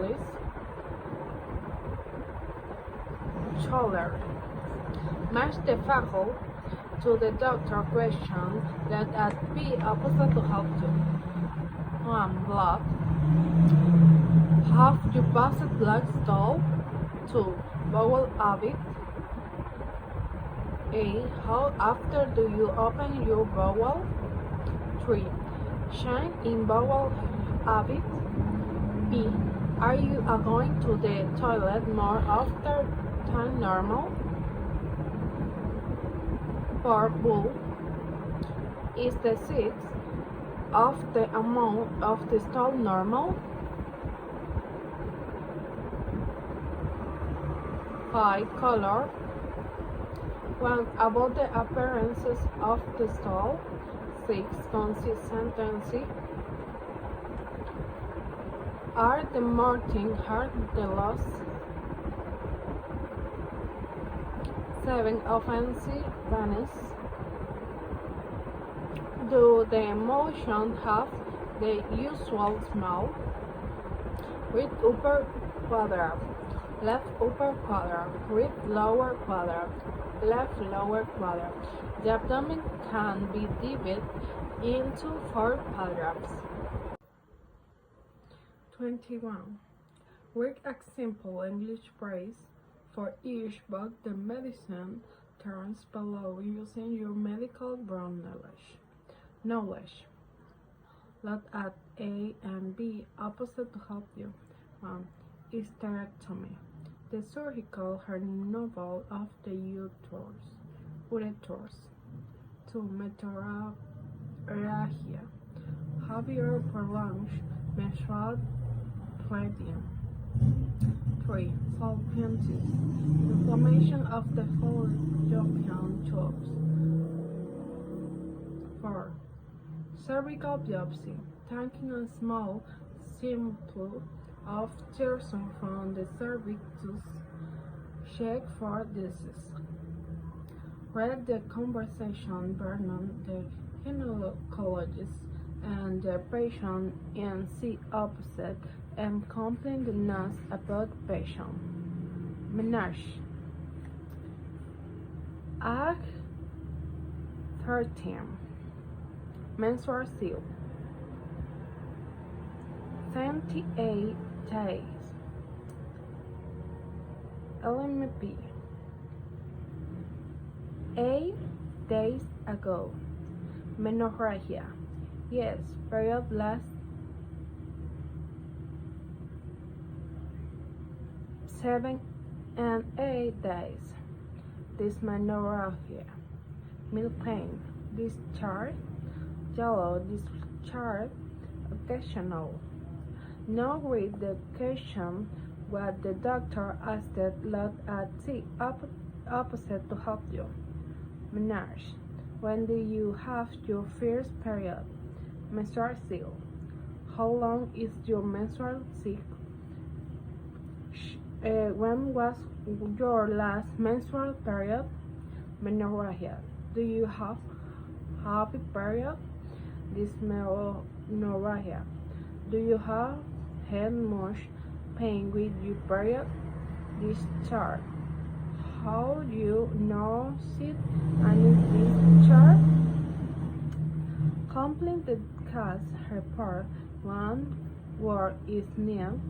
please. Scholar. Match the faculty to the doctor question that at be opposite to help you. 1. Blood. Have you passed black stall? 2. Bowel habit. A. How after do you open your bowel? 3. Shine in bowel habit. B. Are you going to the toilet more often than normal? 4. Bull. Is the size of the amount of the stool normal? 5. Color. 1. About the appearances of the stool. 6. Consistency. Are the morning hard the loss? 7. Offensiveness. Do the emotion have the usual smell? Read upper quadrant, left upper quadrant, read lower quadrant, left lower quadrant. The abdomen can be divided into 4 quadrants. 21. Read a simple English phrase for each book the medicine terms below using your medical broad knowledge. Look at A and B opposite to help you. 1. Hysterectomy. The surgical removal of the ureters. 2. Menorrhagia. Heavier prolonged menstrual bleeding. 3. Fallopian inflammation of the fallopian tubes. 4. Cervical biopsy, taking a small sample of tissue from the cervix to check for disease. Read the conversation between the gynecologist and the patient and see opposite and complete the notes about the patient. Menage. Act 13. Menstrual seal. 78 days. LMP. 8 days ago. Menorrhagia. Yes, period lasts 7 and 8 days. Dysmenorrhea. Milk pain. Discharge. Yellow discharge. Occasional. Now read the question what the doctor asked. Look at the opposite to help you. Menage. When do you have your first period? Menstrual cycle. How long is your menstrual cycle? When was your last menstrual period? Menorrhagia. Do you have happy period? Dysmenorrhea. Do you have had much pain with your period? Discharge. How do you notice any discharge? Complete the case report. 1 word is named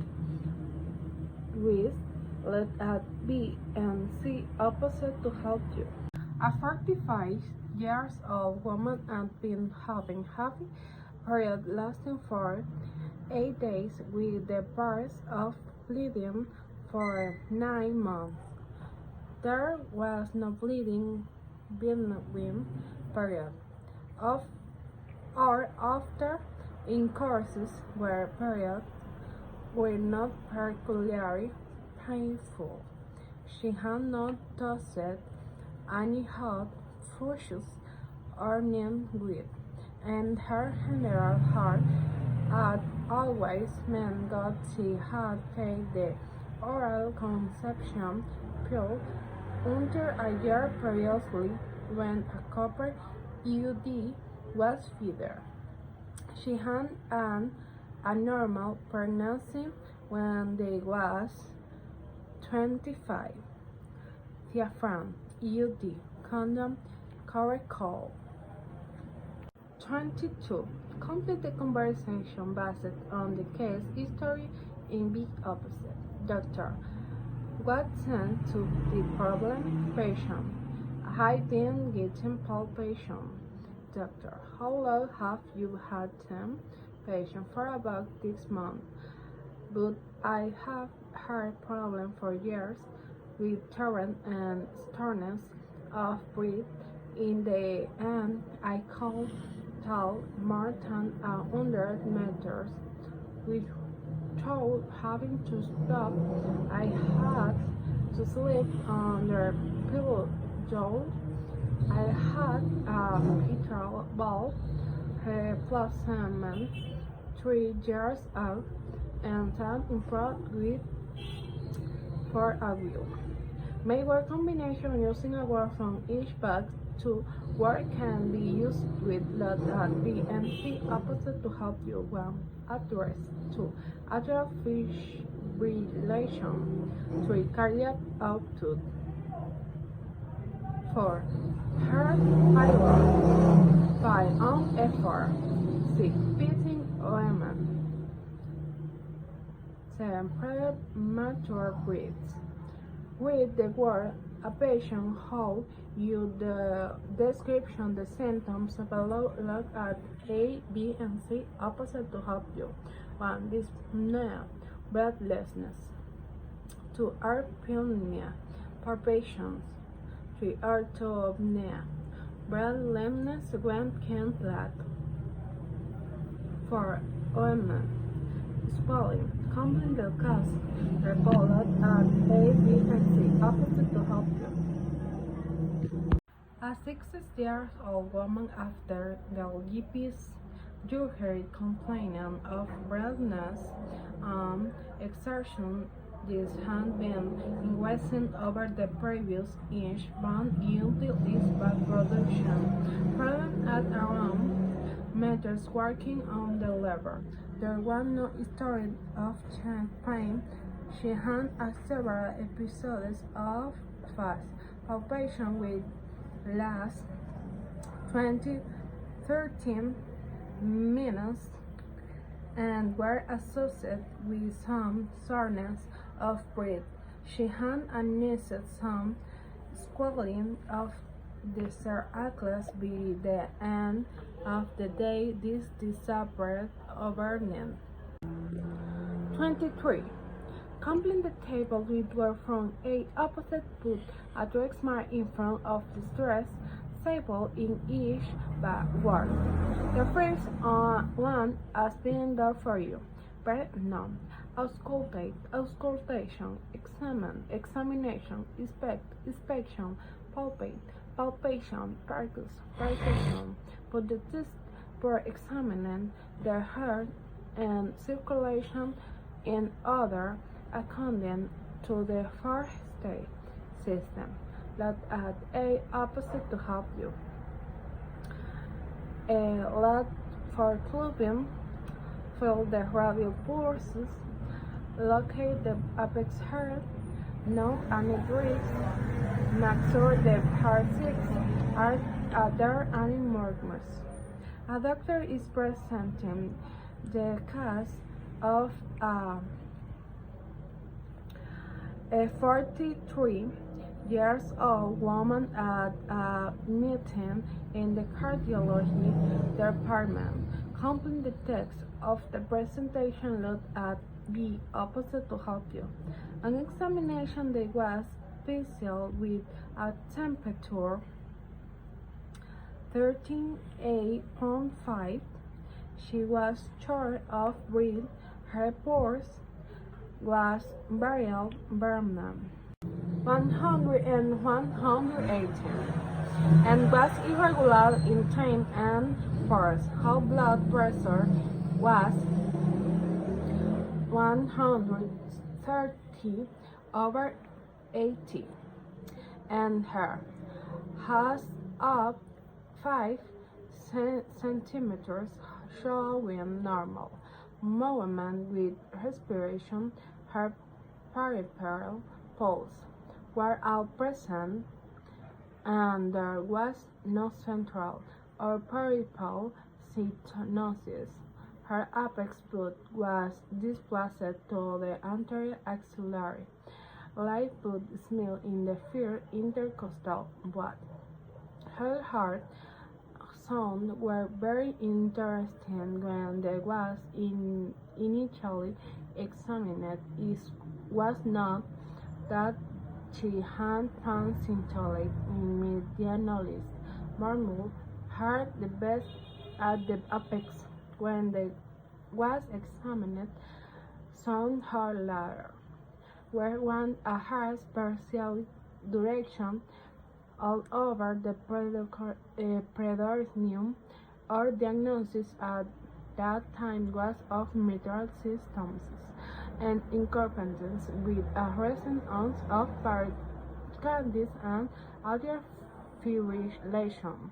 with. Look at B and C opposite to help you. A 45-year-old woman had been having happy period lasting for 8 days with the burst of bleeding for 9 months. There was no bleeding between period of or after in courses where periods were not particularly painful. She had not touched any hot flushes or named with, and her general heart had always meant that she had taken the oral conception pill under a year previously when a copper IUD was fitted. She had an abnormal pregnancy when they was 25. Diaphragm, UD, condom, correct call. 22. Complete the conversation based on the case history in the opposite. Doctor, what tend to the problem? Patient, I been getting palpation. Doctor, how long have you had them? Patient, for about 6 months. But I have had problem for years with torrent and soreness of breath. In the end, I called tall more than 100 meters. Without having to stop, I had to sleep on the pillow. I had a petrol bulb, a placement 3 years old, and then improved with for a wheel. May work combination using a word from each bag to work can be used with lot at B and C opposite to help you one address 2. Atrial fibrillation 3. Cardiac output 4. Heart failure 5. On effort 6. Pitting ointment 7. Premature breaths. Read the word a patient how you the description the symptoms below. Look at A, B, and C opposite to help you. 1. Dyspnea, breathlessness. 2. Arrhythmia, palpitations. 3. Orthopnea, breathlessness when can flat. 4. Ointment, swelling. Complete the cause report at A, B, and C opposite to help you. A 60-year-old woman after the GP's surgery complaining of breathlessness exertion. This had been increasing over the previous inch bone until its back production. Problem at around meters working on the lever. There was no history of chest pain. She had several episodes of fast palpation with last 13 minutes and were associated with some soreness of breath. She had announced some swelling of the cervix by the end of the day. This disappeared overnight. 23. Complete the table with word from A opposite. Put a X mark in front of the stress symbol in each word. The first one has been done for you. But no. Auscultation, examination, inspection, palpation, percussion. Put the test for examining the heart and circulation in order according to the first state system. Let at A opposite to help you. Let for clubbing, feel the radial pulses, locate the apex heart, note any breaths, make sure the heart seeks are there any murmurs. A doctor is presenting the case of a 43-year-old woman at a meeting in the cardiology department. Complete the text of the presentation. Look at B opposite to help you. An examination that was special with a temperature 38.5. She was short of breath. Her pulse was variable, 100 and 180, and was irregular in time and force. Her blood pressure was 130 over 80, and her height of 5 centimeters, showing normal. movement with respiration, her peripheral pulse were all present, and there was no central or peripheral cyanosis. Her apex foot was displaced to the anterior axillary. Light put smell in the first intercostal blood. Her heart sounds were very interesting when they was initially examined. It was not that she had found scintillate in medialis marmul, heard the best at the apex when they was examined, sound her later, where one a has partial direction all over the predorsinium. Our diagnosis at that time was of mitral stenosis and incompetence with a recent ounce of pericarditis and atrial fibrillation.